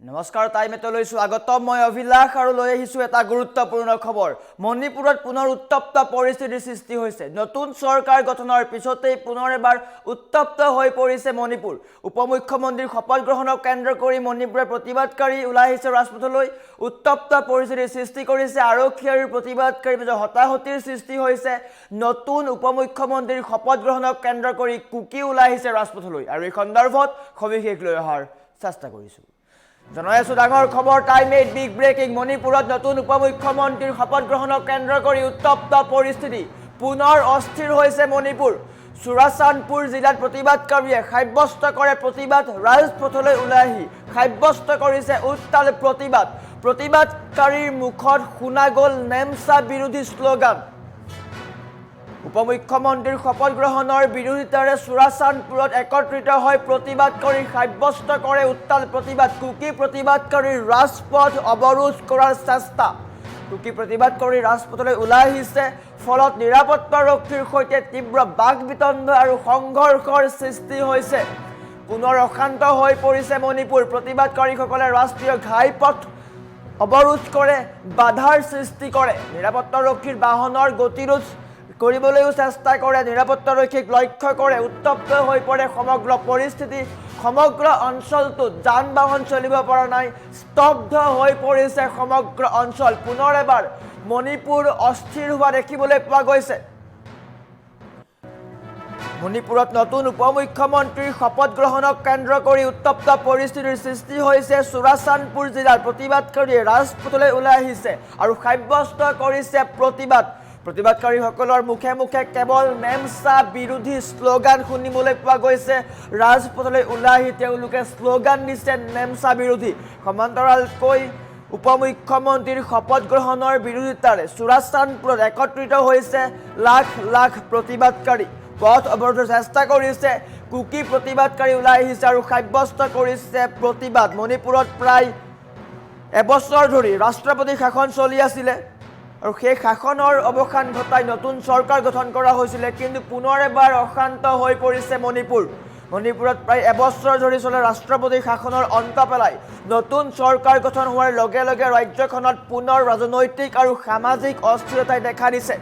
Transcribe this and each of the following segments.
নমস্কাৰ টাইমেটলৈ স্বাগতম মই অভিলাষ আৰু লৈ আহিছো এটা গুৰুত্বপূৰ্ণ খবৰ মণিপুৰত পুনৰ উত্তপ্ত পৰিস্থিতিৰ সৃষ্টি হৈছে নতুন চৰকাৰ গঠনৰ পিছতেই পুনৰ এবাৰ উত্তপ্ত হৈ পৰিছে মণিপুৰ উপমুখ্যমন্ত্ৰীৰ শপত গ্ৰহণক কেন্দ্ৰ কৰি মণিপুৰৰ প্ৰতিবাদকাৰী ওলাই আহিছে ৰাজপথলৈ উত্তপ্ত পৰিস্থিতিৰ সৃষ্টি কৰিছে আৰক্ষী আৰু প্ৰতিবাদকাৰীৰ মাজত হতাহতিৰ সৃষ্টি হৈছে নতুন উপমুখ্যমন্ত্ৰীৰ শপত গ্ৰহণক কেন্দ্ৰ কৰি কুকি ওলাই আহিছে ৰাজপথলৈ আৰু এই সন্দৰ্ভত সবিশেষ লৈ অহাৰ চেষ্টা কৰিছো জনাইছো ডাঙৰ খবৰ টাইম 8 বিগ ব্ৰেকিং মণিপুৰত নতুন উপমুখ্যমন্ত্ৰীৰ শপত গ্ৰহণক কেন্দ্ৰ কৰি উত্তপ্ত পৰিস্থিতি পুনৰ অস্থিৰ হৈছে মণিপুৰ চুৰাচান্দপুৰ জিলাত প্ৰতিবাদকাৰীয়ে সাব্যস্ত কৰে প্ৰতিবাদ ৰাজপথলৈ ওলাই আহি সাব্যস্ত কৰিছে উত্তাল প্ৰতিবাদকাৰীৰ মুখত শুনা গ'ল নেমচা বিৰোধী শ্লোগান উপমুখ্যমন্ত্ৰীৰ শপত গ্ৰহণৰ বিৰোধিতাৰে চুৰাচান্দপুৰত একত্ৰিত হৈ প্ৰতিবাদ কৰি সাব্যস্ত কৰে উত্তাল প্ৰতিবাদ কুকি প্ৰতিবাদকাৰীৰ ৰাজপথ অৱৰোধ কৰাৰ চেষ্টা কুকি প্ৰতিবাদ কৰি ৰাজপথলৈ ওলাই আহিছে ফলত নিৰাপত্তাৰক্ষীৰ সৈতে তীব্ৰ বাকবিতণ্ড আৰু সংঘৰ্ষৰ সৃষ্টি হৈছে পুনৰ অশান্ত হৈ পৰিছে মণিপুৰ প্ৰতিবাদকাৰীসকলে ৰাষ্ট্ৰীয় ঘাইপথ অৱৰোধ কৰে বাধাৰ সৃষ্টি কৰে নিৰাপত্তাৰক্ষীৰ বাহনৰ গতিৰোধ কৰিবলৈও চেষ্টা কৰে নিৰাপত্তাৰক্ষীক লক্ষ্য কৰে উত্তপ্ত হৈ পৰে সমগ্ৰ পৰিস্থিতি সমগ্ৰ অঞ্চলটোত যান বাহন চলিব পৰা নাই স্তব্ধ হৈ পৰিছে সমগ্ৰ অঞ্চল পুনৰ এবাৰ মণিপুৰ অস্থিৰ হোৱা দেখিবলৈ পোৱা গৈছে মণিপুৰত নতুন উপমুখ্যমন্ত্ৰীৰ শপত গ্ৰহণক কেন্দ্ৰ কৰি উত্তপ্ত পৰিস্থিতিৰ সৃষ্টি হৈছে চুৰাচান্দপুৰ জিলাৰ প্ৰতিবাদকাৰীয়ে ৰাজপথলৈ ওলাই আহিছে আৰু সাব্যস্ত কৰিছে প্ৰতিবাদকাৰীসকলৰ মুখে মুখে কেৱল নেমচা বিৰোধী শ্লোগান শুনিবলৈ পোৱা গৈছে ৰাজপথলৈ ওলাই আহি তেওঁলোকে শ্লোগান দিছে নেমচা বিৰোধী সমান্তৰালকৈ উপমুখ্যমন্ত্ৰীৰ শপত গ্ৰহণৰ বিৰোধিতাৰে চুৰাচান্দপুৰত একত্ৰিত হৈছে লাখ লাখ প্ৰতিবাদকাৰী পথ অৱৰোধৰ চেষ্টা কৰিছে কুকি প্ৰতিবাদকাৰী ওলাই আহিছে আৰু সাব্যস্ত কৰিছে প্ৰতিবাদ মণিপুৰত প্ৰায় এবছৰ ধৰি ৰাষ্ট্ৰপতি শাসন চলি আছিলে আৰু সেই শাসনৰ অৱসান ঘটাই নতুন চৰকাৰ গঠন কৰা হৈছিল কিন্তু পুনৰ এবাৰ অশান্ত হৈ পৰিছে মণিপুৰত প্ৰায় এবছৰ ধৰি চলা ৰাষ্ট্ৰপতি শাসনৰ অন্ত পেলাই নতুন চৰকাৰ গঠন হোৱাৰ লগে লগে ৰাজ্যখনত পুনৰ ৰাজনৈতিক আৰু সামাজিক অস্থিৰতাই দেখা দিছে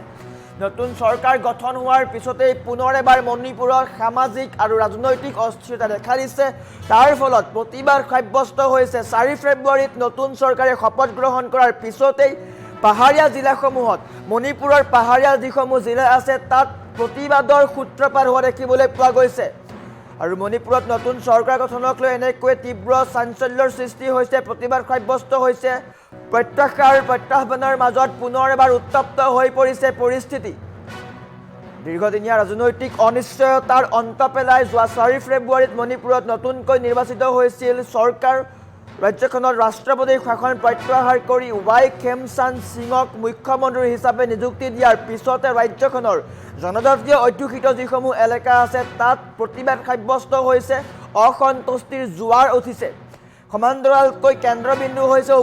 নতুন চৰকাৰ গঠন হোৱাৰ পিছতেই পুনৰ এবাৰ মণিপুৰৰ সামাজিক আৰু ৰাজনৈতিক অস্থিৰতা দেখা দিছে তাৰ ফলত প্ৰতিবাদ সাব্যস্ত হৈছে 4 ফেব্ৰুৱাৰীত নতুন চৰকাৰে শপত গ্ৰহণ কৰাৰ পিছতেই পাহাৰীয়া জিলাসমূহত মণিপুৰৰ পাহাৰীয়া যিসমূহ জিলা আছে তাত প্ৰতিবাদৰ সূত্ৰপাত হোৱা দেখিবলৈ পোৱা গৈছে আৰু মণিপুৰত নতুন চৰকাৰ গঠনক লৈ এনেকৈ তীব্ৰ চাঞ্চল্যৰ সৃষ্টি হৈছে প্ৰতিবাদ সাব্যস্ত হৈছে প্ৰত্যাহ্বানৰ মাজত পুনৰ এবাৰ উত্তপ্ত হৈ পৰিছে পৰিস্থিতি দীৰ্ঘদিনীয়া ৰাজনৈতিক অনিশ্চয়তাৰ অন্ত পেলাই যোৱা 4 ফেব্ৰুৱাৰীত মণিপুৰত নতুনকৈ নিৰ্বাচিত হৈছিল চৰকাৰ ৰাজ্যখনৰ ৰাষ্ট্ৰপতি শাসন প্ৰত্যাহাৰ কৰি ৱাই খেমচান্দ সিঙক মুখ্যমন্ত্ৰী হিচাপে নিযুক্তি দিয়াৰ পিছতে ৰাজ্যখনৰ জনজাতীয় অধ্যুষিত যিসমূহ এলেকা আছে তাত প্ৰতিবাদ সাব্যস্ত হৈছে অসন্তুষ্টিৰ জোৱাৰ উঠিছে সমান্তৰালকৈ কেন্দ্ৰবিন্দু হৈছে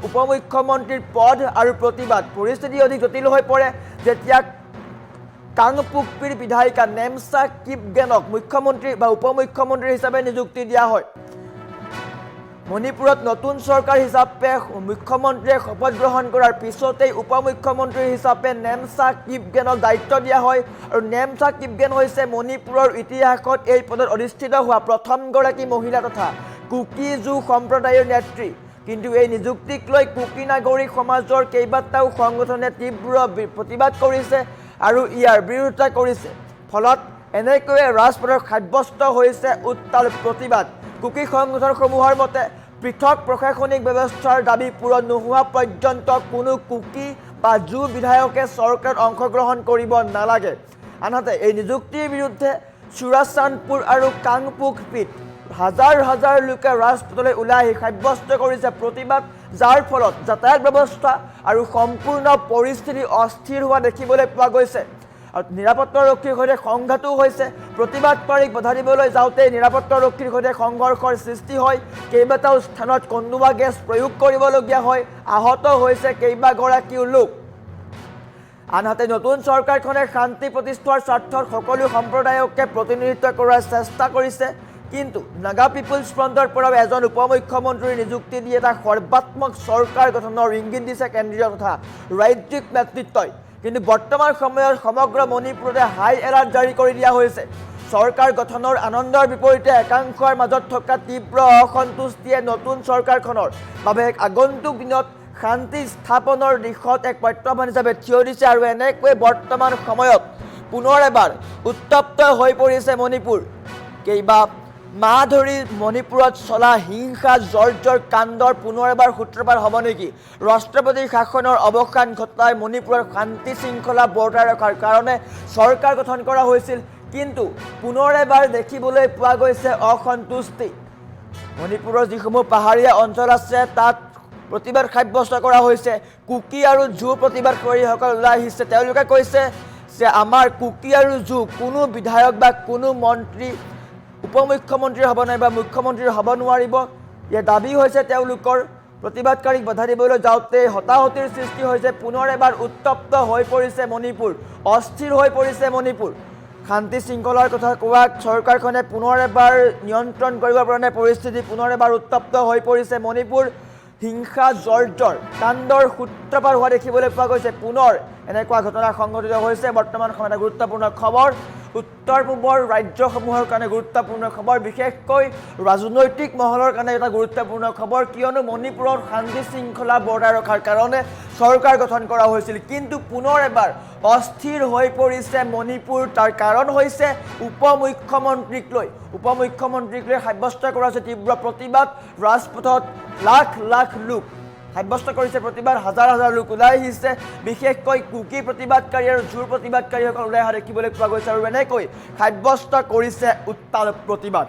উপমুখ্যমন্ত্ৰীৰ পদ আৰু প্ৰতিবাদ পৰিস্থিতি অধিক জটিল হৈ পৰে যেতিয়া কাংপুকপিৰ বিধায়িকা নেমচা কিপগেনক মুখ্যমন্ত্ৰী বা উপমুখ্যমন্ত্ৰী হিচাপে নিযুক্তি দিয়া হয় মণিপুৰত নতুন চৰকাৰ হিচাপে মুখ্যমন্ত্ৰীয়ে শপত গ্ৰহণ কৰাৰ পিছতেই উপমুখ্যমন্ত্ৰী হিচাপে নেমচা কিপগেনক দায়িত্ব দিয়া হয় আৰু নেমচা কিপগেন হৈছে মণিপুৰৰ ইতিহাসত এই পদত অধিষ্ঠিত হোৱা প্ৰথমগৰাকী মহিলা তথা কুকিজু সম্প্ৰদায়ৰ নেত্ৰী কিন্তু এই নিযুক্তিক লৈ কুকি নাগৰিক সমাজৰ কেইবাটাও সংগঠনে তীব্ৰ প্ৰতিবাদ কৰিছে আৰু ইয়াৰ বিৰোধিতা কৰিছে ফলত এনেকৈয়ে ৰাজপথত সাব্যস্ত হৈছে উত্তাল প্ৰতিবাদ কুকি সংগঠনসমূহৰ মতে পৃথক প্ৰশাসনিক ব্যৱস্থাৰ দাবী পূৰণ নোহোৱা পৰ্যন্ত কোনো কুকি বা জু বিধায়কে চৰকাৰত অংশগ্ৰহণ কৰিব নালাগে আনহাতে এই নিযুক্তিৰ বিৰুদ্ধে চুৰাচান্দপুৰ আৰু কাংপুকপিত হাজাৰ হাজাৰ লোকে ৰাজপথলৈ ওলাই আহি সাব্যস্ত কৰিছে প্ৰতিবাদ যাৰ ফলত যাতায়াত ব্যৱস্থা আৰু সম্পূৰ্ণ পৰিস্থিতি অস্থিৰ হোৱা দেখিবলৈ পোৱা গৈছে আৰু নিৰাপত্তাৰক্ষীৰ সৈতে সংঘাতো হৈছে প্ৰতিবাদকাৰীক বাধা দিবলৈ যাওঁতে নিৰাপত্তাৰক্ষীৰ সৈতে সংঘৰ্ষৰ সৃষ্টি হয় কেইবাটাও স্থানত কন্দুৱা গেছ প্ৰয়োগ কৰিবলগীয়া হয় আহত হৈছে কেইবাগৰাকীও লোক আনহাতে নতুন চৰকাৰখনে শান্তি প্ৰতিষ্ঠাৰ স্বাৰ্থত সকলো সম্প্ৰদায়কে প্ৰতিনিধিত্ব কৰাৰ চেষ্টা কৰিছে কিন্তু নাগা পিপলছ ফ্ৰণ্টৰ পৰাও এজন উপমুখ্যমন্ত্ৰীৰ নিযুক্তি দি এটা সৰ্বাত্মক চৰকাৰ গঠনৰ ইংগিত দিছে কেন্দ্ৰীয় তথা ৰাজ্যিক নেতৃত্বই। কিন্তু বৰ্তমান সময়ত সমগ্ৰ মণিপুৰতে হাই এলাৰ্ট জাৰি কৰি দিয়া হৈছে। চৰকাৰ গঠনৰ আনন্দৰ বিপৰীতে একাংশৰ মাজত থকা তীব্ৰ অসন্তুষ্টিয়ে নতুন চৰকাৰখনৰ বাবে আগন্তুক দিনত শান্তি স্থাপনৰ দিশত এক প্ৰত্যাহ্বান হিচাপে থিয় দিছে। আৰু এনেকৈ বৰ্তমান সময়ত পুনৰ এবাৰ উত্তপ্ত হৈ পৰিছে মণিপুৰ। কেইবা মাহ ধৰি মণিপুৰত চলা হিংসা জৰ্জৰ কাণ্ডৰ পুনৰ এবাৰ সূত্ৰপাত হ'ব নেকি? ৰাষ্ট্ৰপতিৰ শাসনৰ অৱসান ঘটাই মণিপুৰৰ শান্তি শৃংখলা বৰ্তাই ৰখাৰ কাৰণে চৰকাৰ গঠন কৰা হৈছিল। কিন্তু পুনৰ এবাৰ দেখিবলৈ পোৱা গৈছে অসন্তুষ্টি। মণিপুৰৰ যিসমূহ পাহাৰীয়া অঞ্চল আছে তাত প্ৰতিবাদ সাব্যস্ত কৰা হৈছে। কুকি আৰু জু প্ৰতিবাদকাৰীসকল ওলাই আহিছে। তেওঁলোকে কৈছে যে আমাৰ কুকি আৰু জু কোনো বিধায়ক বা কোনো মন্ত্ৰী উপমুখ্যমন্ত্ৰী হ'ব নাই বা মুখ্যমন্ত্ৰী হ'ব নোৱাৰিব। ইয়াৰ দাবী হৈছে তেওঁলোকৰ। প্ৰতিবাদকাৰীক বাধা দিবলৈ যাওঁতে হতাহতিৰ সৃষ্টি হৈছে। পুনৰ এবাৰ উত্তপ্ত হৈ পৰিছে মণিপুৰ, অস্থিৰ হৈ পৰিছে মণিপুৰ। শান্তি শৃংখলাৰ কথা কোৱা চৰকাৰখনে পুনৰ এবাৰ নিয়ন্ত্ৰণ কৰিব পৰা নাই পৰিস্থিতি। পুনৰ এবাৰ উত্তপ্ত হৈ পৰিছে মণিপুৰ। হিংসা জৰ্জৰ কাণ্ডৰ সূত্ৰপাত হোৱা দেখিবলৈ পোৱা গৈছে। পুনৰ এনেকুৱা ঘটনা সংঘটিত হৈছে। বৰ্তমান সময়ত এটা গুৰুত্বপূৰ্ণ খবৰ, উত্তৰ পূবৰ ৰাজ্যসমূহৰ কাৰণে গুৰুত্বপূৰ্ণ খবৰ, বিশেষকৈ ৰাজনৈতিক মহলৰ কাৰণে এটা গুৰুত্বপূৰ্ণ খবৰ। কিয়নো মণিপুৰত শান্তি শৃংখলা বৰ্তাই ৰখাৰ কাৰণে চৰকাৰ গঠন কৰা হৈছিল। কিন্তু পুনৰ এবাৰ অস্থিৰ হৈ পৰিছে মণিপুৰ। তাৰ কাৰণ হৈছে উপমুখ্যমন্ত্ৰীক লৈ। উপমুখ্যমন্ত্ৰীক লৈ সাব্যস্ত কৰা হৈছে তীব্ৰ প্ৰতিবাদ। ৰাজপথত লাখ লাখ লোক সাব্যস্ত কৰিছে প্ৰতিবাদ। হাজাৰ হাজাৰ লোক ওলাই আহিছে। বিশেষকৈ কুকি প্ৰতিবাদকাৰী আৰু জোৰ প্ৰতিবাদকাৰীসকল ওলাই অহা দেখিবলৈ পোৱা গৈছে। আৰু এনেকৈ সাব্যস্ত কৰিছে উত্তাল প্ৰতিবাদ।